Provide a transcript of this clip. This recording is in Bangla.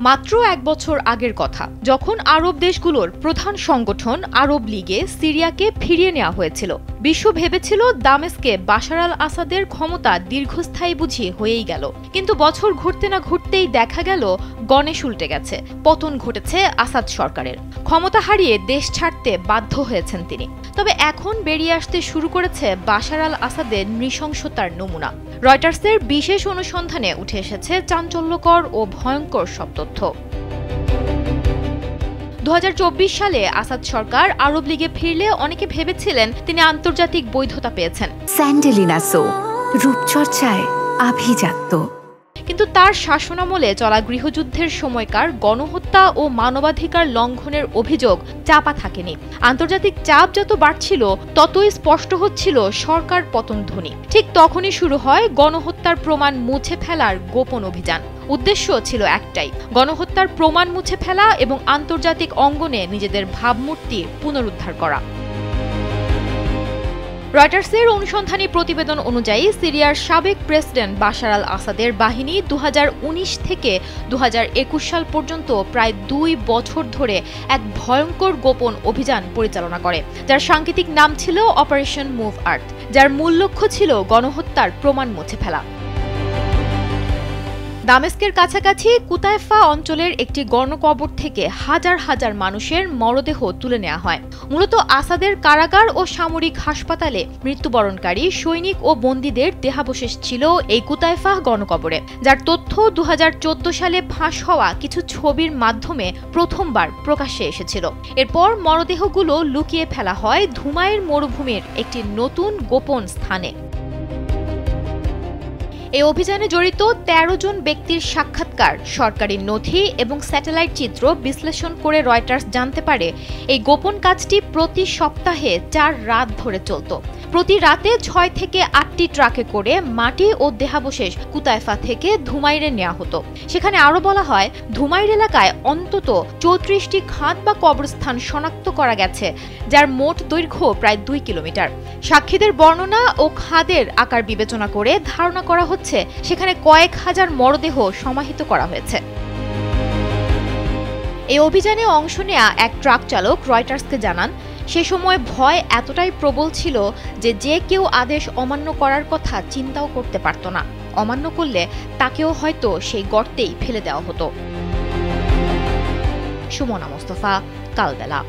মাত্র এক বছর আগের কথা, যখন আরব দেশগুলোর প্রধান সংগঠন আরব লীগে সিরিয়াকে ফিরিয়ে নেওয়া হয়েছিল। বিশ্ব ভেবেছিল দামেস্কে বাশার আল আসাদের ক্ষমতা দীর্ঘস্থায়ী বুঝি হয়েই গেল। কিন্তু বছর ঘুরতে না ঘুরতেই দেখা গেল গণেশ উল্টে গেছে। পতন ঘটেছে আসাদ সরকারের। ক্ষমতা হারিয়ে দেশ ছাড়তে বাধ্য হয়েছেন তিনি। তবে এখন বেরিয়ে আসতে শুরু করেছে বাশার আল আসাদের নৃশংসতার নমুনা। রয়টার্সের বিশেষ অনুসন্ধানে উঠে এসেছে চাঞ্চল্যকর ও ভয়ঙ্কর সব তথ্য। 2024 সালে আসাদ সরকার আরব লীগে ফিরলে অনেকে ভেবেছিলেন তিনি আন্তর্জাতিক বৈধতা পেয়েছেন। স্যান্ডেলিনা সো, রূপচর্চায় আভিজাত্য। কিন্তু তার শাসনামলে চলা গৃহযুদ্ধের সময়কার গণহত্যা ও মানবাধিকার লঙ্ঘনের অভিযোগ চাপা থাকেনি। আন্তর্জাতিক চাপ যত বাড়ছিল ততই স্পষ্ট হচ্ছিল সরকার পতনধ্বনি। ঠিক তখনই শুরু হয় গণহত্যার প্রমাণ মুছে ফেলার গোপন অভিযান। উদ্দেশ্য ছিল একটাই, গণহত্যার প্রমাণ মুছে ফেলা এবং আন্তর্জাতিক অঙ্গনে নিজেদের ভাবমূর্তি পুনরুদ্ধার করা। রয়টার্সের অনুসন্ধানী প্রতিবেদন অনুযায়ী সিরিয়ার সাবেক প্রেসিডেন্ট বাশার আল আসাদের বাহিনী 2019 থেকে 2021 সাল পর্যন্ত প্রায় 2 বছর ধরে এক ভয়ঙ্কর গোপন অভিযান পরিচালনা করে, যার সাংকেতিক নাম ছিল অপারেশন মুভ আর্থ, যার মূল লক্ষ্য ছিল গণহত্যার প্রমাণ মুছে ফেলা। দামেস্কের কাছাকাছি কুতাইফা অঞ্চলের একটি গণকবর থেকে হাজার হাজার মানুষের মরদেহ তুলে নেওয়া হয়। মূলত আসাদের কারাগার ও সামরিক হাসপাতালে মৃত্যুবরণকারী সৈনিক ও বন্দীদের দেহাবশেষ ছিল এই কুতাইফা গণকবরে, যার তথ্য 2014 সালে ফাঁস হওয়া কিছু ছবির মাধ্যমে প্রথমবার প্রকাশ্যে এসেছিল। এরপর মরদেহগুলো লুকিয়ে ফেলা হয় ধুমাইয়ের মরুভূমির একটি নতুন গোপন স্থানে। এই অভিযানে জড়িত 13 জন ব্যক্তির সাক্ষাৎকার, সরকারি নথি এবং স্যাটেলাইট চিত্র বিশ্লেষণ করে রয়টার্স জানতে পারে এই গোপন কাজটি প্রতি সপ্তাহে 4 রাত ধরে চলত। প্রতি রাতে 6 থেকে 8টি ট্রাকে করে মাটি ও দেহাবশেষ কুতাইফা থেকে ধুমাইরে নেওয়া হতো। সেখানে আরও বলা হয়, ধুমাইর এলাকায় অন্তত 34টি খাদ বা কবরস্থান শনাক্ত করা গেছে, যার মোট দৈর্ঘ্য প্রায় 2 কিলোমিটার। সাক্ষীদের বর্ণনা ও খাদের আকার বিবেচনা করে ধারণা করা হচ্ছে সেখানে কয়েক হাজার মরদেহ সমাহিত করা হয়েছে। এই অভিযানে অংশ নেয়া এক ট্রাক চালক রয়টার্সকে জানান, সে সময় ভয় এতটাই প্রবল ছিল যে কেউ আদেশ অমান্য করার কথা চিন্তাও করতে পারত না। অমান্য করলে তাকেও হয়তো সেই গর্তেই ফেলে দেওয়া হতো। সুমনা মোস্তফা, কালবেলা।